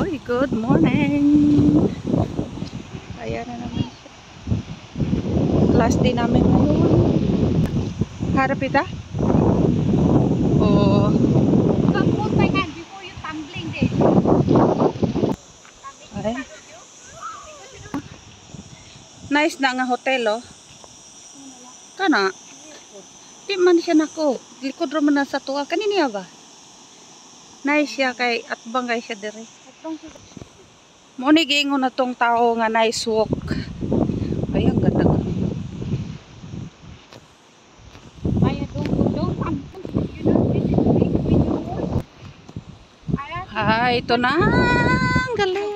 Hoy, good morning. Ayan na naman siya. Last day namin ngayon. Harap ita? Oo. Before you tumbling there. Ay. Nice na nga hotel, oh. Kana? Di man siya nako. Likod naman na sa tuwa. Kaniniya ba? Nice siya kay atbang kay siya dire. Muni giingon na tong tao nga nice walk. Ay, ang ganda nga. Hi, ito na. Ang galing.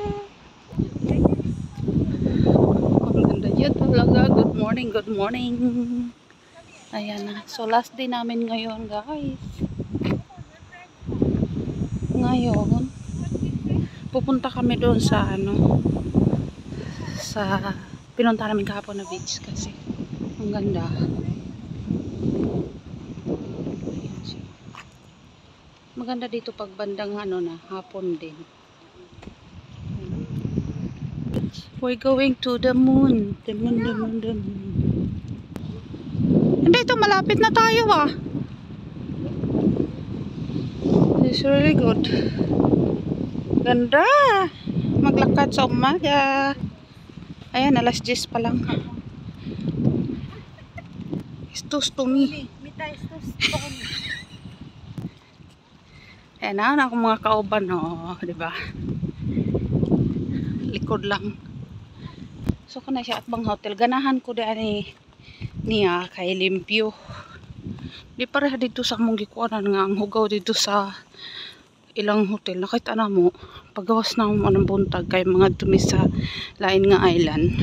Ang ganda yun talaga. Good morning, good morning. Ayan na. So, last day namin ngayon, guys. Ngayon, pupunta kami doon sa pinunta namin kahapon na beach kasi ang ganda. Ayan siya. Maganda dito pag bandang hapon din. We're going to the moon. The moon, the moon, the moon. Hindi, ito malapit na tayo ah. It's really good. Ganda. Maglakad sa umaga. Ayan, alas 10 pa lang. Istos to me. Ayan na akong mga kauban, oh, diba? Likod lang. So, kana siya at bang hotel. Ganahan ko daan niya kay limpyo. Di pareha dito sa among gikuanan nga ang hugaw dito sa ilang hotel. Nakita na mo, paggawas na mo anong buntag kay mga tumi sa lain nga island.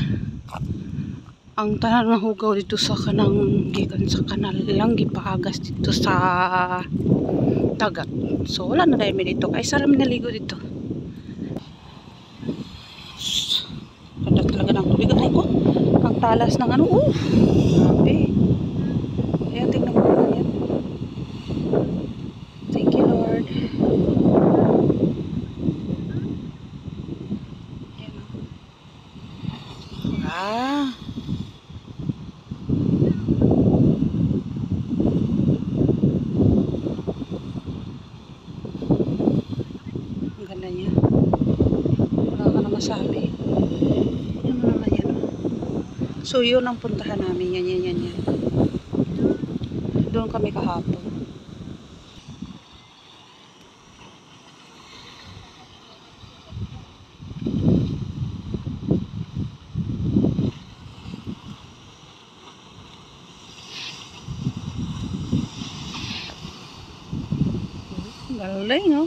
Ang tanan nga hugaw dito sa kanang gikan sa kanal lang gipaagas dito sa dagat. So wala na dahil dito. Ay sarap naligo dito. Ganda talaga ng tubig. Ay ko, ang talas ng grabe. Ayan, tingnan mo na yan. Thank you, Lord. Ayan. Ah. Ang ganda niya. Wala ka na masabi. Ano naman yan? So, yun ang puntahan namin. Yan. Doon kami kahapon. Galing, no?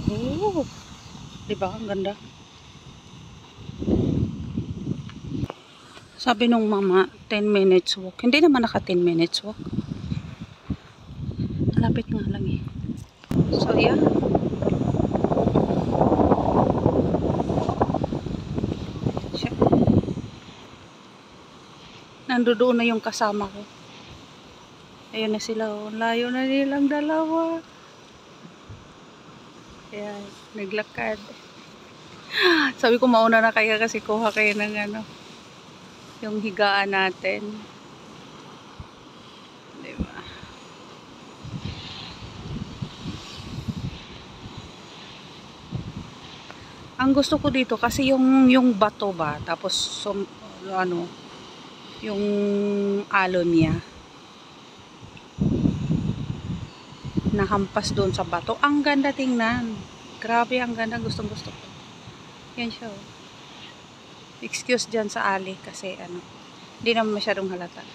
Oh, diba? Ang ganda. Sabi nung mama, 10 minutes walk. Hindi naman naka 10 minutes walk. Malapit nga lang eh. So, yeah. Siya. Nandoon na yung kasama ko. Ayun na sila. Oh. Layo na nilang dalawa. Ayan, naglakad. Sabi ko mauna na kaya kasi kuha kayo ng yung higaan natin. Diba? Ang gusto ko dito kasi yung bato ba, tapos yung alon niya. Nahampas doon sa bato. Ang ganda tingnan. Grabe, ang ganda. Gustong gusto ko. Yan siya. Oh. Excuse dyan sa ali kasi hindi naman masyadong halata.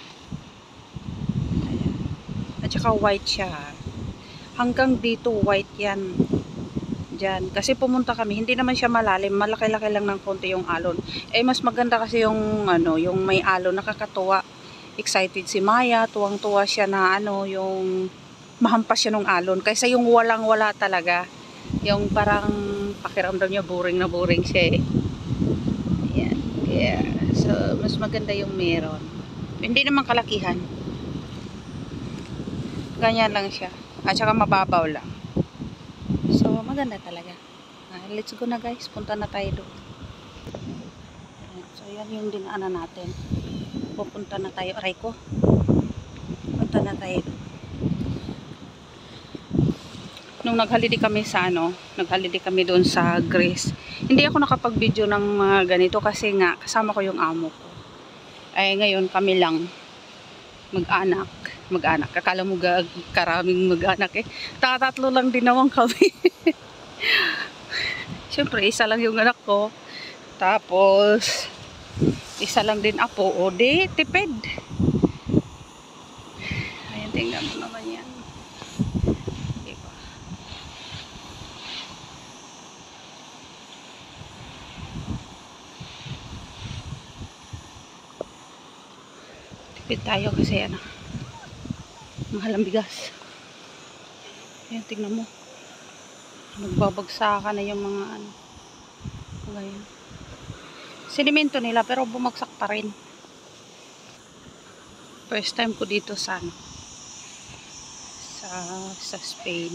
Ayan. At saka white siya. Hanggang dito white yan. Dyan. Kasi pumunta kami. Hindi naman siya malalim. Malaki-laki lang ng konti yung alon. Eh mas maganda kasi yung yung may alon. Nakakatuwa. Excited si Maya. Tuwang-tuwa siya na yung mahampas siya ng alon kaysa yung walang-wala talaga. Yung parang pakiramdam niya boring na boring siya eh. Ayan. Yes. So, mas maganda yung meron. Hindi naman kalakihan. Ganyan lang siya. At saka mababaw lang. So, maganda talaga. Let's go na guys. Punta na tayo doon. So, yan yung dinaanan natin. Pupunta na tayo. Aray ko. Punta na tayo doon. Nung nag-holiday kami sa nag-holiday kami doon sa Greece. Hindi ako nakapag-video ng mga ganito kasi nga kasama ko yung amo ko. Ay ngayon kami lang mag-anak. Akala mo karaming mag-anak eh. Tatlo lang din naman kami. Siyempre, isa lang yung anak ko. Tapos isa lang din apo. O di, tipid. Ayan, tingnan mo naman yan. Tipid tayo kasi mahal ang bigas. Ayan, tingnan mo. Nagbabagsakan na yung mga ngayon. Sedimento nila pero bumagsak pa rin. First time ko dito sa sa Spain.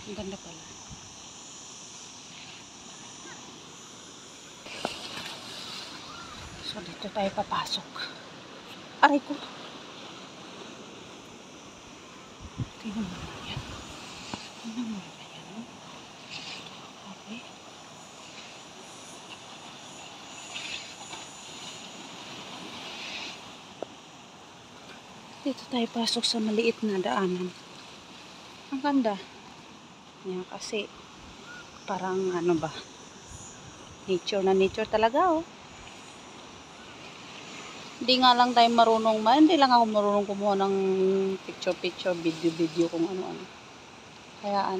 Ang ganda pala. So dito tayo papasok. Aray ko. Tingnan mo naman yan. Tingnan mo naman yan. Okay. Dito tayo pasok sa maliit na daanan. Ang ganda. Yan kasi parang nature na nature talaga oh. Hindi nga lang tayo marunong hindi lang ako marunong kumuha ng picture, video kung ano-ano. Kaya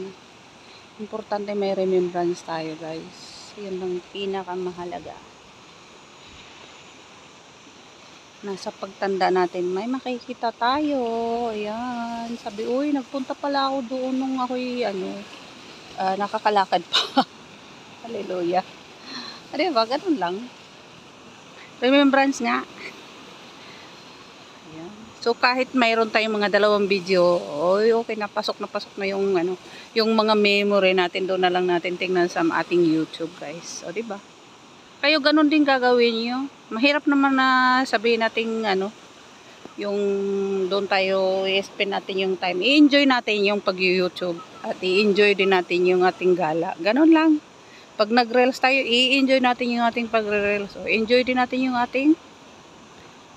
importante may remembrance tayo guys. Yun ang pinakamahalaga. Nasa pagtanda natin, may makikita tayo. Ayan. Sabi, uy, nagpunta pala ako doon nung ako'y nakakalakad pa. Hallelujah. Diba? Ganun lang. Remembrance nga. Ayan. So, kahit mayroon tayong mga 2 video, oy, okay, napasok na yung yung mga memory natin, doon na lang natin tingnan sa ating YouTube, guys. O, diba? Kayo ganun din gagawin nyo. Mahirap naman na sabihin natin yung doon tayo i-spend natin yung time. I-enjoy natin yung pag-YouTube at i-enjoy din natin yung ating gala. Ganun lang. Pag nag-reels tayo, i-enjoy natin yung ating pag-reels. O enjoy din natin yung ating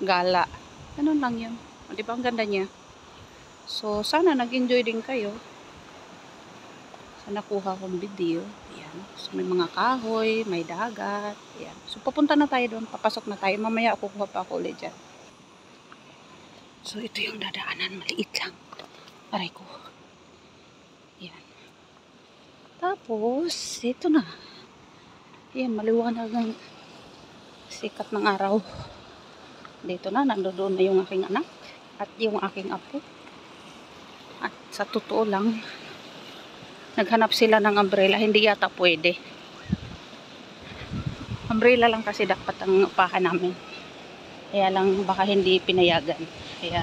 gala. Ganun lang yun. O, diba ang ganda niya? So, sana nag-enjoy din kayo sa nakuha kong video. Ayan. So, may mga kahoy, may dagat. Ayan. So, papunta na tayo doon. Papasok na tayo. Mamaya kukuha pa ako ulit dyan. So, ito yung dadaanan. Maliit lang. Aray ko. Ayan. Tapos, ito na. Ayan, maliwanag ng sikat ng araw. Dito na, nandoon na yung aking anak. At yung aking apo. At sa totoo lang, naghanap sila ng umbrella. Hindi yata pwede. Umbrella lang kasi dapat ang upahan namin. Kaya lang baka hindi pinayagan. Kaya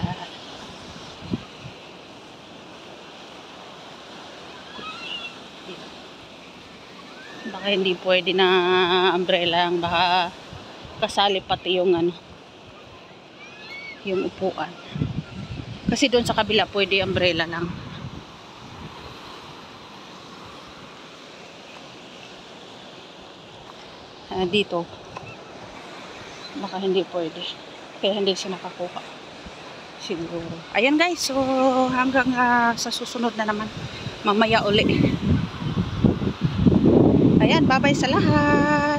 baka hindi pwede na umbrella. Baka kasali pati yung yung upuan. Kasi doon sa kabila pwede umbrella lang. Dito baka hindi pwede kaya hindi siya nakakuha siguro. Ayan guys, so hanggang sa susunod na naman mamaya uli. Ayan, bye bye sa lahat.